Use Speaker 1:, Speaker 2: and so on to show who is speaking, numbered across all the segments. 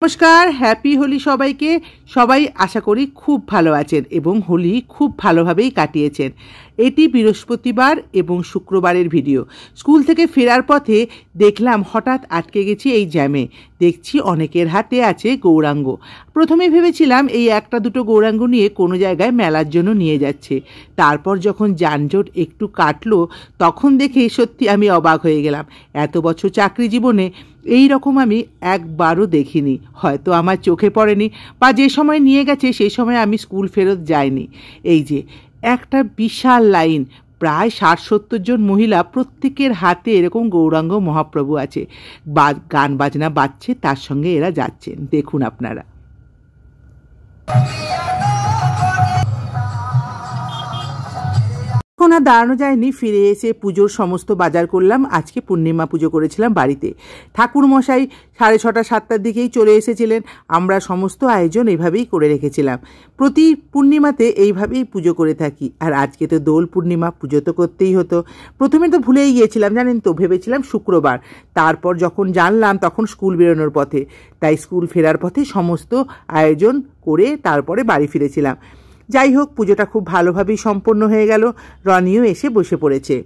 Speaker 1: নমস্কার, হ্যাপি হোলি সবাইকে। সবাই আশা করি খুব ভালো আছেন এবং হোলি খুব ভালোভাবেই কাটিয়েছেন। এটি বৃহস্পতিবার এবং শুক্রবারের ভিডিও। স্কুল থেকে ফেরার পথে দেখলাম হঠাৎ আটকে গেছি এই জ্যামে। দেখছি অনেকের হাতে আছে গৌরাঙ্গ। প্রথমে ভেবেছিলাম এই একটা দুটো গৌরাঙ্গ নিয়ে কোনো জায়গায় মেলার জন্য নিয়ে যাচ্ছে। তারপর যখন যানজট একটু কাটলো তখন দেখে সত্যি আমি অবাক হয়ে গেলাম। এত বছর চাকরি জীবনে এই রকম আমি একবারও দেখিনি, হয়তো আমার চোখে পড়েনি, বা যে সময় নিয়ে গেছে সেই সময় আমি স্কুল ফেরত যাইনি। এই যে একটা বিশাল লাইন, প্রায় 60-70 জন মহিলা, প্রত্যেকের হাতে এরকম গৌরাঙ্গ মহাপ্রভু আছে। গান বাজনা বাজছে, তার সঙ্গে এরা যাচ্ছেন, দেখুন আপনারা। এখন আর দাঁড়ানো যায়নি, ফিরে এসে পুজোর সমস্ত বাজার করলাম। আজকে পূর্ণিমা পুজো করেছিলাম বাড়িতে। ঠাকুরমশাই 6:30-7টার দিকেই চলে এসেছিলেন। আমরা সমস্ত আয়োজন এইভাবেই করে রেখেছিলাম। প্রতি পূর্ণিমাতে এইভাবেই পুজো করে থাকি। আর আজকে তো দোল পূর্ণিমা, পুজো তো করতেই হতো। প্রথমে তো ভুলেই গিয়েছিলাম, জানেন তো, ভেবেছিলাম শুক্রবার। তারপর যখন জানলাম তখন স্কুল বেরোনোর পথে, তাই স্কুল ফেরার পথে সমস্ত আয়োজন করে তারপরে বাড়ি ফিরেছিলাম। যাই হোক, পুজোটা খুব ভালোভাবেই সম্পন্ন হয়ে গেল। রনিও এসে বসে পড়েছে।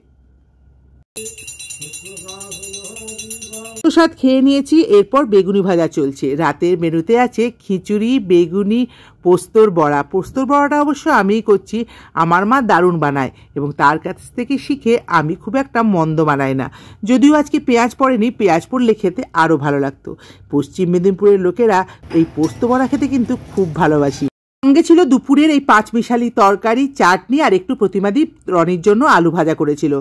Speaker 1: প্রসাদ খেয়ে নিয়েছি, এরপর বেগুনি ভাজা চলছে। রাতের মেনুতে আছে খিচুড়ি, বেগুনি, পোস্তর বড়া। পোস্তর বড়াটা অবশ্য আমিই করছি, আমার মা দারুণ বানায় এবং তার কাছ থেকে শিখে আমি খুব একটা মন্দ বানাই না। যদিও আজকে পেঁয়াজ পড়েনি, পেঁয়াজ পড়লে খেতে আরও ভালো লাগতো। পশ্চিম মেদিনীপুরের লোকেরা এই পোস্ত বড়া খেতে কিন্তু খুব ভালোবাসি। সঙ্গে ছিল দুপুরের এই 5 মিশালি তরকারি, চাটনি আর একটু প্রতিমাদি রনির জন্য আলু ভাজা করেছিল।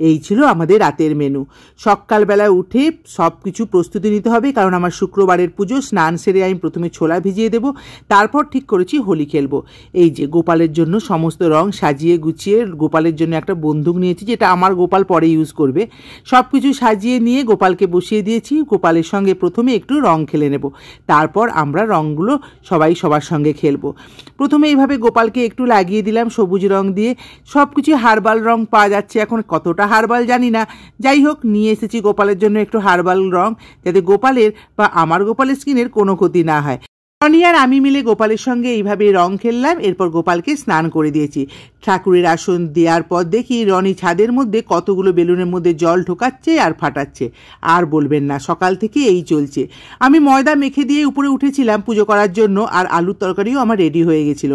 Speaker 1: এই ছিল আমাদের রাতের মেনু। সকালবেলায় উঠে সব কিছু প্রস্তুতি নিতে হবে, কারণ আমার শুক্রবারের পুজো। স্নান সেরে আমি প্রথমে ছোলা ভিজিয়ে দেব, তারপর ঠিক করেছি হোলি খেলবো। এই যে গোপালের জন্য সমস্ত রং সাজিয়ে গুছিয়ে, গোপালের জন্য একটা বন্দুক নিয়েছি, যেটা আমার গোপাল পরে ইউজ করবে। সব কিছু সাজিয়ে নিয়ে গোপালকে বসিয়ে দিয়েছি। গোপালের সঙ্গে প্রথমে একটু রং খেলে নেব, তারপর আমরা রঙগুলো সবাই সবার সঙ্গে খেলবো। প্রথমে এইভাবে গোপালকে একটু লাগিয়ে দিলাম সবুজ রং দিয়ে। সব কিছু হার্বাল রং পাওয়া যাচ্ছে, এখন কতটা হার্বাল জানি না। যাই হোক, নিয়ে এসেছি গোপালের জন্য একটু হার্বাল রং, যাতে গোপালের বা আমার গোপালের স্কিনের কোনো ক্ষতি না হয়। রনি আর আমি মিলে গোপালের সঙ্গে এইভাবে রং খেললাম। এরপর গোপালকে স্নান করে দিয়েছি। ঠাকুরের আসন দেওয়ার পর দেখি রনি ছাদের মধ্যে কতগুলো বেলুনের মধ্যে জল ঢোকাচ্ছে আর ফাটাচ্ছে। আর বলবেন না, সকাল থেকে এই চলছে। আমি ময়দা মেখে দিয়ে উপরে উঠেছিলাম পুজো করার জন্য, আর আলুর তরকারিও আমার রেডি হয়ে গেছিল।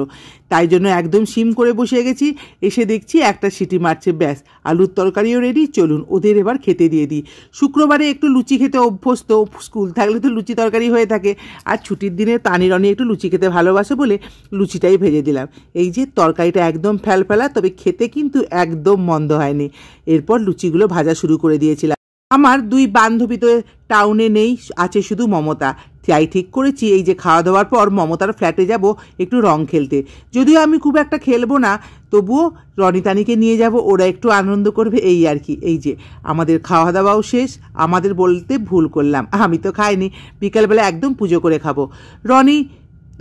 Speaker 1: তাই জন্য একদম সিম করে বসে গেছি। এসে দেখছি একটা সিটি মারছে, ব্যাস আলুর তরকারিও রেডি। চলুন ওদের এবার খেতে দিয়ে দিই। শুক্রবারে একটু লুচি খেতে অভ্যস্ত, স্কুল থাকলে তো লুচি তরকারি হয়ে থাকে, আর ছুটির দিনে তানি রনি একটু লুচি খেতে ভালোবাসে বলে লুচিটাই ভেজে দিলাম। এই যে তরকারিটা একদম ফেলফেলা, তবে খেতে কিন্তু একদম মন্দ হয়নি। এরপর লুচিগুলো ভাজা শুরু করে দিয়েছিলাম। আমার 2 বান্ধবী তো টাউনে নেই, আছে শুধু মমতা। তাই ঠিক করেছি এই যে খাওয়া দাওয়ার পর মমতার ফ্ল্যাটে যাব একটু রং খেলতে। যদিও আমি খুব একটা খেলবো না, তবুও রনিতানিকে নিয়ে যাব, ওরা একটু আনন্দ করবে, এই আর কি। এই যে আমাদের খাওয়া দাওয়াও শেষ। আমাদের বলতে ভুল করলাম, আমি তো খাইনি, বিকালবেলা একদম পুজো করে খাবো। রনি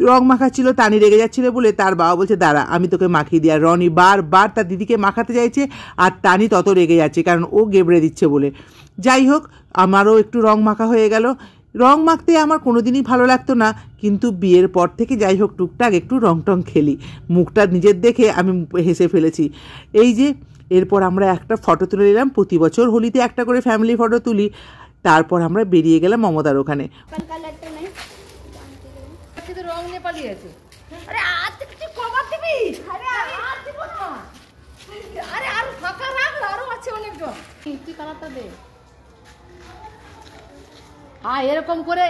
Speaker 1: রং মাখাচ্ছিল, তানি রেগে যাচ্ছিল বলে তার বাবা বলছে দাঁড়া আমি তোকে মাখিয়ে দিই। আর রনি বারবার তার দিদিকে মাখাতে চাইছে, আর তানি তত রেগে যাচ্ছে, কারণ ও গেবড়ে দিচ্ছে বলে। যাই হোক, আমারও একটু রং মাখা হয়ে গেল। রং মাখতে আমার কোনোদিনই ভালো লাগতো না, কিন্তু বিয়ের পর থেকে যাই হোক টুকটাক একটু রং টং খেলি। মুখটা নিজের দেখে আমি হেসে ফেলেছি। এই যে এরপর আমরা একটা ফটো তুলে নিলাম। প্রতি বছর হোলিতে একটা করে ফ্যামিলি ফটো তুলি। তারপর আমরা বেরিয়ে গেলাম মমতার ওখানে।
Speaker 2: রং নেপালি আছে। আরে আর কিছু কভার দিবি? আরে আর দিব না। আরে আর ফাঁকা রাখ, আরো আছে অনেকজন। তুই কালারটা দে। হ্যাঁ, এরকম করে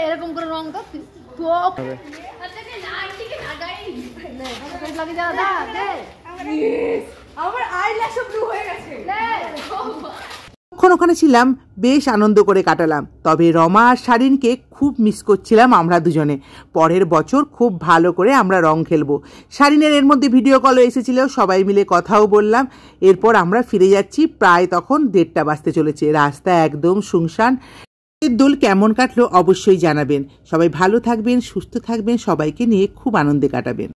Speaker 2: রং দাও তো। আচ্ছা কে লাইটটিকে লাগাই নে, ফটো লাগি যা দা দে। আমার আইল্যাশ ব্লু হয়ে গেছে। লে
Speaker 1: ওখানে ছিলাম, বেশ আনন্দ করে কাটালাম। তবে রমা আর শারিনকে খুব মিস করছিলাম আমরা দুজনে। পরের বছর খুব ভালো করে আমরা রং খেলবো। শারিনের এর মধ্যে ভিডিও কলও এসেছিল, সবাই মিলে কথাও বললাম। এরপর আমরা ফিরে যাচ্ছি, প্রায় তখন 1:30 বাজতে চলেছে। রাস্তা একদম শুনশান। দোল কেমন কাটলো অবশ্যই জানাবেন। সবাই ভালো থাকবেন, সুস্থ থাকবেন, সবাইকে নিয়ে খুব আনন্দে কাটাবেন।